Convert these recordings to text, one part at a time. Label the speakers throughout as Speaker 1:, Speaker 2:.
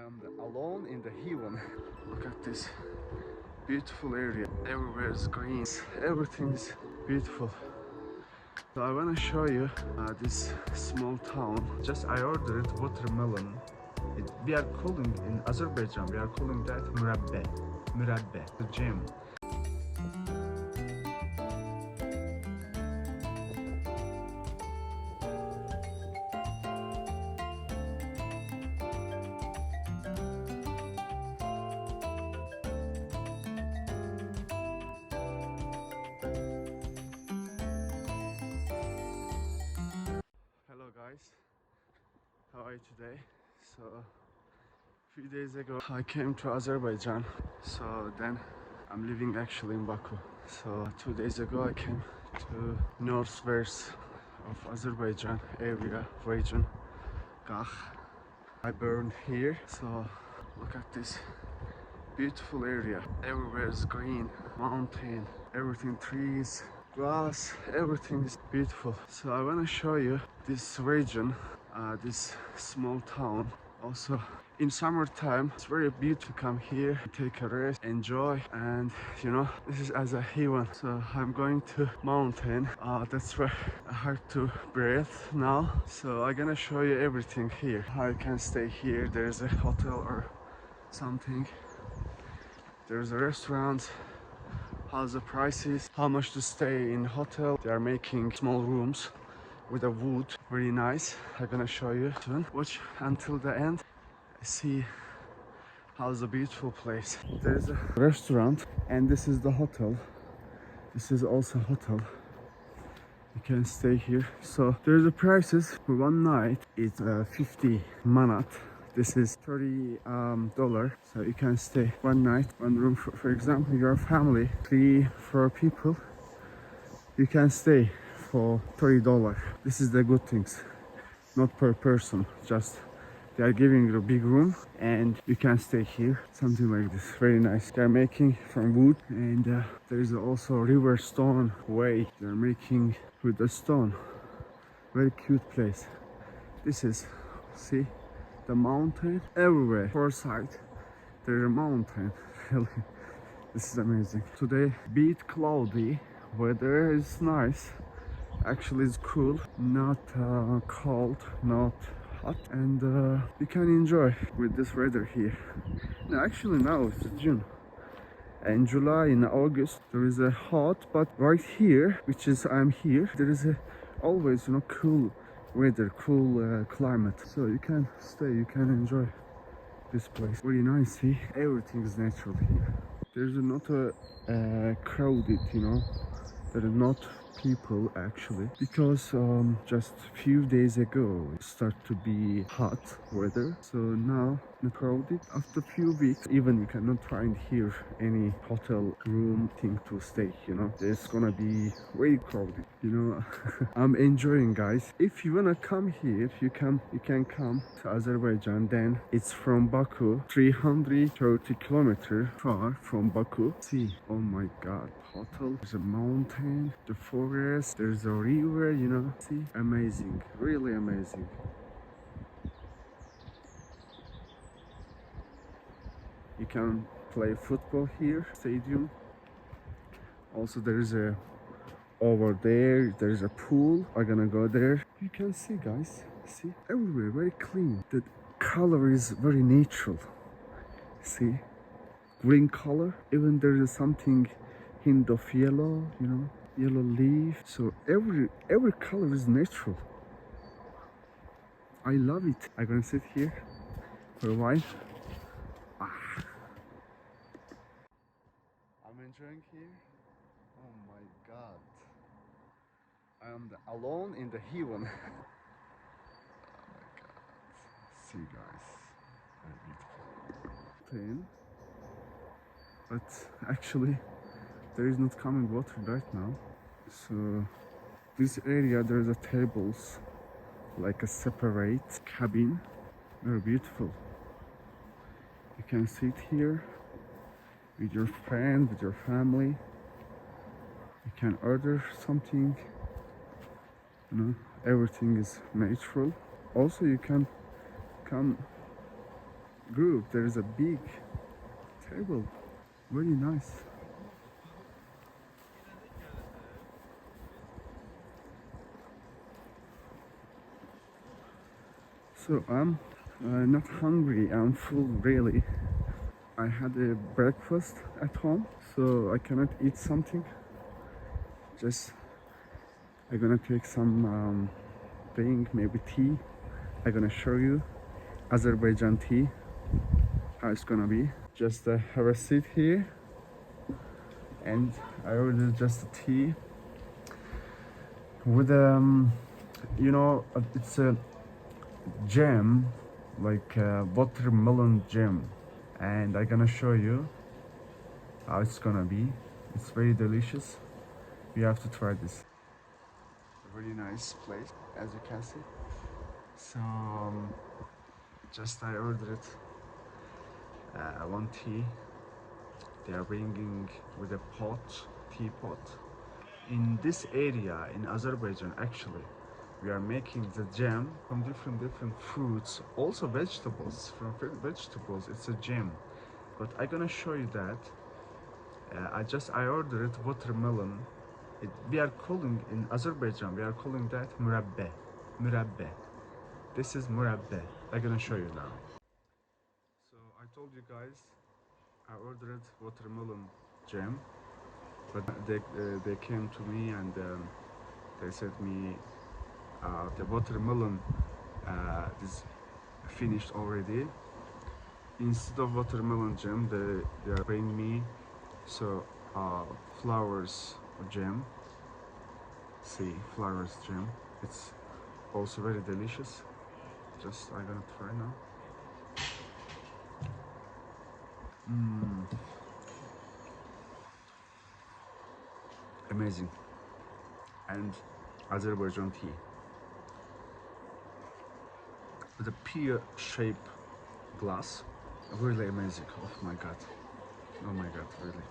Speaker 1: am alone in the heaven. Look at this beautiful area. Everywhere is green. Everything is beautiful. So I want to show you this small town. Just I ordered watermelon. We are calling in Azerbaijan. We are calling that murabbe. Murabbe, the jam. Hello guys, how are you today? So a few days ago I came to Azerbaijan, so then I'm living actually in Baku. So 2 days ago I came to northwest of Azerbaijan area, region, Gah. I burned here, so look at this beautiful area. Everywhere is green, mountain, everything, trees, grass, everything is beautiful. So I want to show you this region, this small town. Also in summertime it's very beautiful to come here, take a rest, enjoy, and you know, this is as a heaven. So I'm going to mountain, that's where I hard to breathe now. So I'm gonna show you everything here, how you can stay here. There's a hotel or something, there's a restaurant, how's the prices, how much to stay in hotel. They are making small rooms with a wood, really nice. I'm gonna show you soon. Watch until the end, see how's a beautiful place. There's a restaurant and this is the hotel. This is also hotel, you can stay here. So there's the prices for one night. It's 50 manat. This is $30. So you can stay one night, one room. For example, your family, 3-4 people, you can stay for $30. This is the good things, not per person, just they are giving you a big room and you can stay here, something like this. Very nice. They are making from wood, and there is also river stone way they are making with the stone. Very cute place. This is, see, the mountain everywhere. Four sides there's a mountain. Really, this is amazing. Today bit cloudy, weather is nice. Actually it's cool, not cold, not hot, and you can enjoy with this weather here. No, actually now it's June. In July, in August, there is a hot, but right here, which is I'm here, there is a always, you know, cool weather, cool climate. So you can stay, you can enjoy this place. Very nice. See, everything is natural here. There's not a crowded, you know. There are not people actually, because just few days ago it started to be hot weather, so now not crowded. After few weeks even you cannot find here any hotel room thing to stay, you know. It's gonna be very crowded, you know. I'm enjoying, guys. If you wanna come here, you can come to Azerbaijan. Then it's from Baku, 330 kilometers far from Baku. See, oh my god, hotel, there's a mountain, the forest, there's a river, you know. See, amazing, really amazing. You can play football here, stadium. Also there is a, over there is a pool. I'm gonna go there. You can see, guys, see, everywhere very clean. The color is very natural. See, green color, even there is something hint of yellow, you know, yellow leaf. So every color is natural. I love it. I'm gonna sit here for a while. I'm enjoying here. Oh my god, I am alone in the heaven. Oh my god, see guys, very beautiful plane, but actually there is not coming water right now. So this area there's a tables, like a separate cabin, very beautiful. You can sit here with your friend, with your family. You can order something, you know, everything is natural. Also you can come group. There is a big table. Very nice. So I'm not hungry. I'm full really. I had a breakfast at home, so I cannot eat something. Just I'm gonna take some thing, maybe tea. I'm gonna show you Azerbaijan tea, how it's gonna be. Just have a seat here, and I ordered just a tea with it's a jam, like watermelon jam, and I'm gonna show you how it's gonna be. It's very delicious. You have to try this. A really nice place, as you can see. So just I ordered one tea. They are bringing with a teapot. In this area in Azerbaijan, actually, we are making the jam from different fruits, also vegetables. From vegetables, it's a jam. But I'm gonna show you that. I ordered watermelon. We are calling in Azerbaijan. We are calling that murabbe. Murabbe. This is murabbe. I'm gonna show you now. So I told you guys I ordered watermelon jam, but they came to me and they said me the watermelon is finished already. Instead of watermelon jam, they are bringing me flowers jam. See, flowers jam. It's also very delicious. Just I'm gonna try now. Amazing. And Azerbaijan tea with a pear shaped glass. Really amazing. Oh my god. Oh my god, really.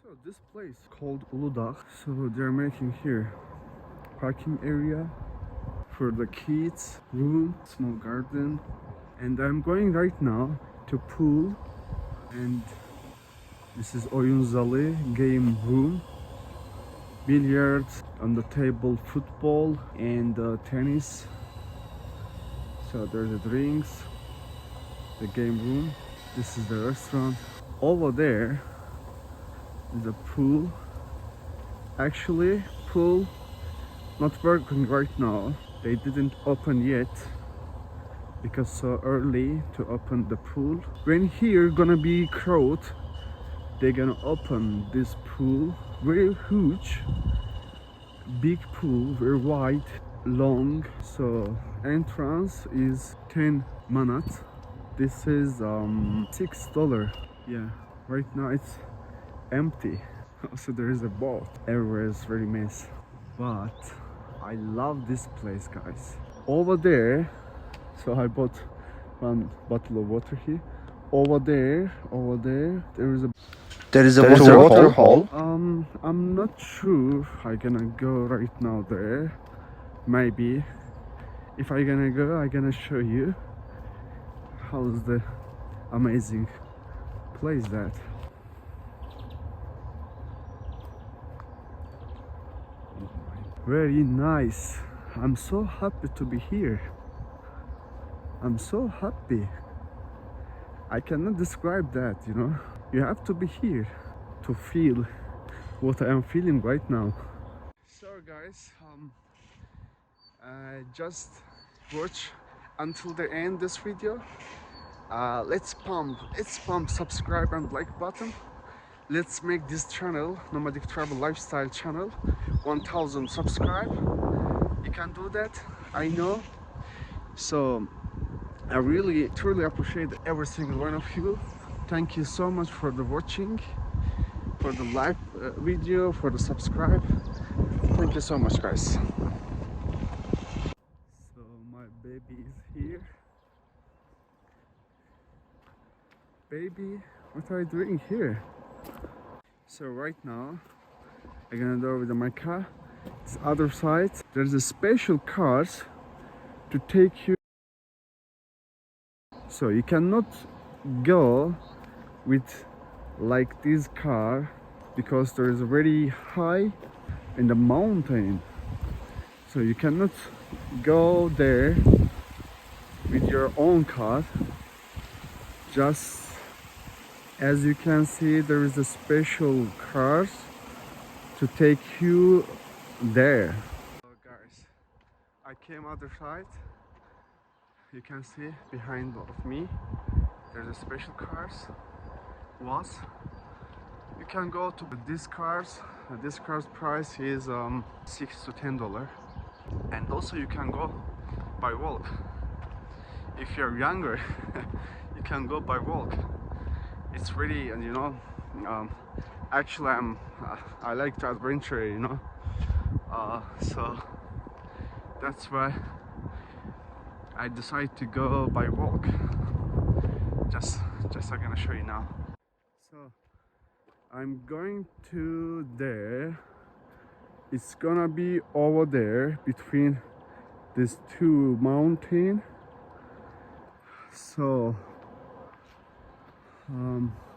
Speaker 1: So this place called Uludağ. So they're making here parking area for the kids, room, small garden. And I'm going right now to pool, and this is oyun zalı, game room, billiards on the table, football and tennis. So there's the drinks, the game room. This is the restaurant. Over there is a pool. Actually, pool not working right now. They didn't open yet because so early to open the pool. When here gonna be crowd, they're gonna open this pool. Very huge, big pool, very wide, long. So entrance is 10 manat. This is $6. Yeah, right now it's empty. Also there is a boat. Everywhere is very mess. But I love this place, guys. Over there, so I bought one bottle of water here. Over there, there is a waterfall. I'm not sure I'm gonna go right now there. Maybe if I'm gonna go, I'm gonna show you how's the amazing place that. Very nice. I'm so happy to be here. I'm so happy. I cannot describe that, you know. You have to be here to feel what I am feeling right now. So guys, just watch until the end this video. Let's pump subscribe and like button. Let's make this channel, Nomadic Travel Lifestyle channel, 1000 subscribe. You can do that, I know. So I really truly appreciate every single one of you. Thank you so much for the watching, for the live video, for the subscribe. Thank you so much, guys. So my baby is here. Baby, what are you doing here? So right now, I'm gonna go with my car. It's other side. There's a special cars to take you. So you cannot go with like this car because there is very high in the mountain. So you cannot go there with your own car. Just as you can see, there is a special cars to take you there. So guys, I came other side. You can see behind of me there's a special cars. You can go to these cars. This car's price is $6 to $10, and also you can go by walk. If you're younger, you can go by walk. It's really, and actually I like to adventure, so that's why I decided to go by walk. Just I'm gonna show you now. So I'm going to there. It's gonna be over there between these two mountains. So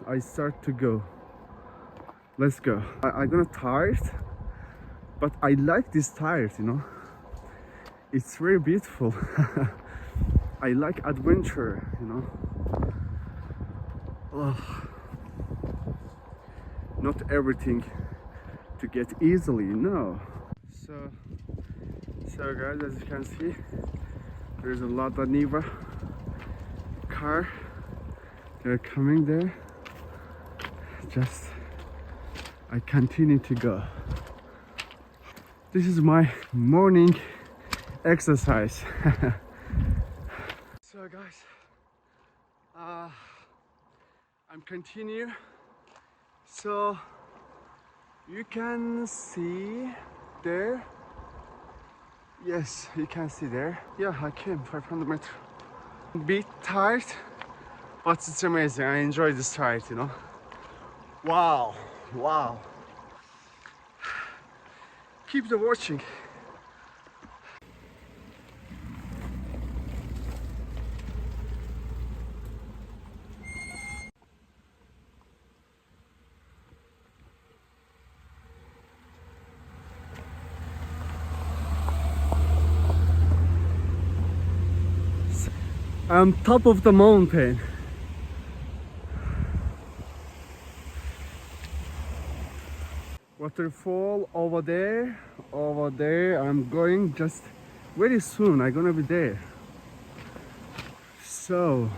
Speaker 1: I start to go. Let's go. I'm gonna tired, but I like this tires, It's very beautiful. I like adventure, Oh, not everything to get easily, no. So guys, as you can see, there's a lot of Niva car. They're coming there. I continue to go. This is my morning exercise. So guys, I'm continue. So you can see there. Yes, you can see there. Yeah, I came 500 meters. Bit tired, but it's amazing. I enjoy this ride, Wow. Keep the watching. I'm top of the mountain. Waterfall over there. I'm going just very soon. I'm gonna be there. So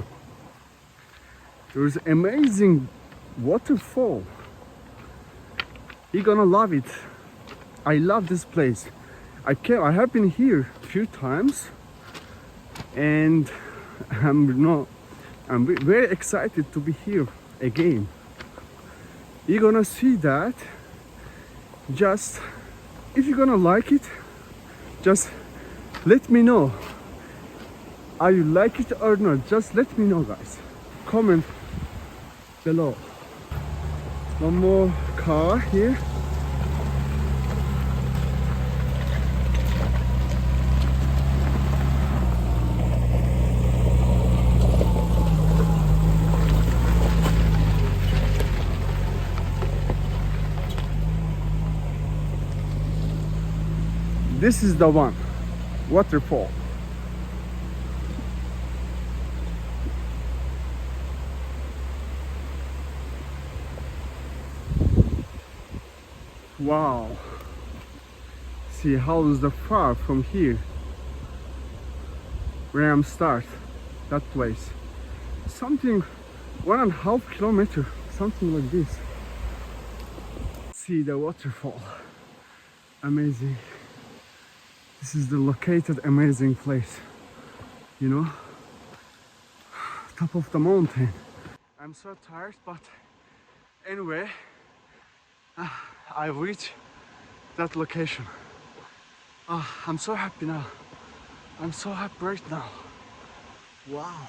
Speaker 1: there's amazing waterfall. You're gonna love it. I love this place. I have been here a few times, and I'm very excited to be here again. You're gonna see that. Just if you're gonna like it, just let me know. Are you like it or not? Just let me know, guys. Comment below. One more car here. This is the one, waterfall. Wow. See how is the far from here where I'm start, that place. Something 1.5 kilometers, something like this. See the waterfall. Amazing. This is the located amazing place, top of the mountain. I'm so tired, but anyway, I reached that location. I'm so happy now. I'm so happy right now. Wow.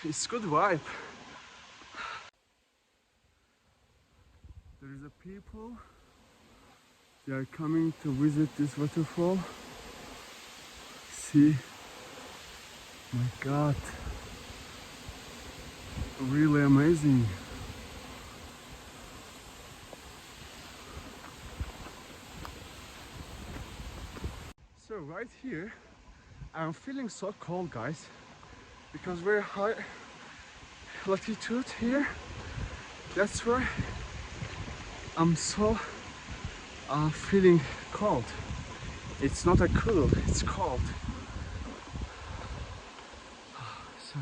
Speaker 1: It's good vibe. There is a people. They are coming to visit this waterfall. See, my God, really amazing. So right here, I'm feeling so cold, guys, because very high latitude here. That's why I'm so feeling cold. It's not a cool, it's cold. So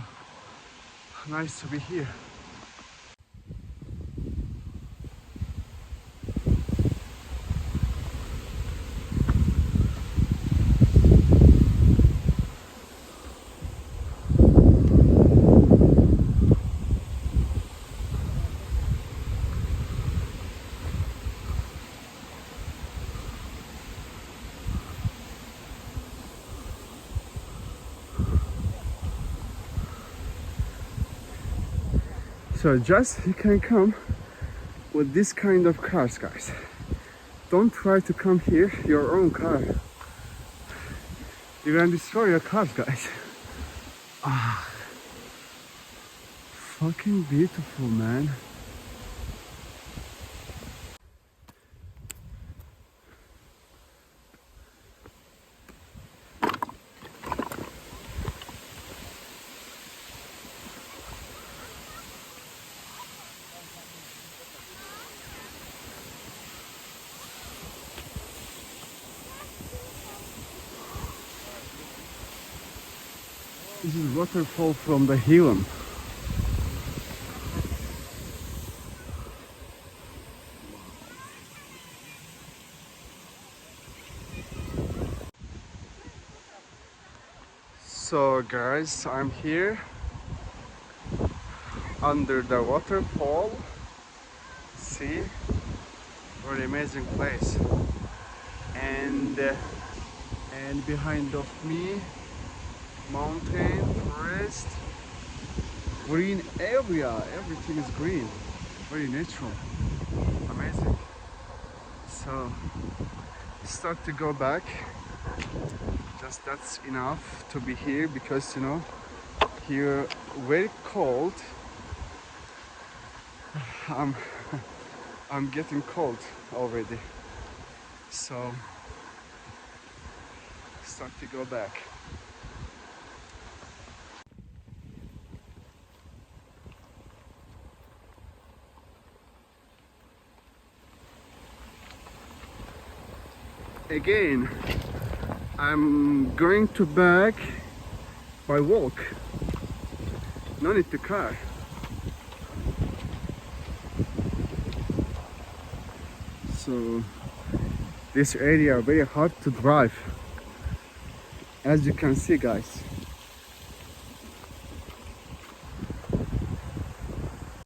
Speaker 1: nice to be here. So just you can come with this kind of cars, guys. Don't try to come here your own car. You're gonna destroy your cars, guys. Ah, fucking beautiful, man. This is waterfall from the Ilisu. So guys, I'm here under the waterfall. See, very amazing place. And behind of me, mountain, forest, green area. Everything is green, very natural, amazing. So start to go back. Just that's enough to be here because you know here very cold. I'm I'm getting cold already. So start to go back. Again, I'm going to back by walk. No need to car. So this area very hard to drive, as you can see, guys.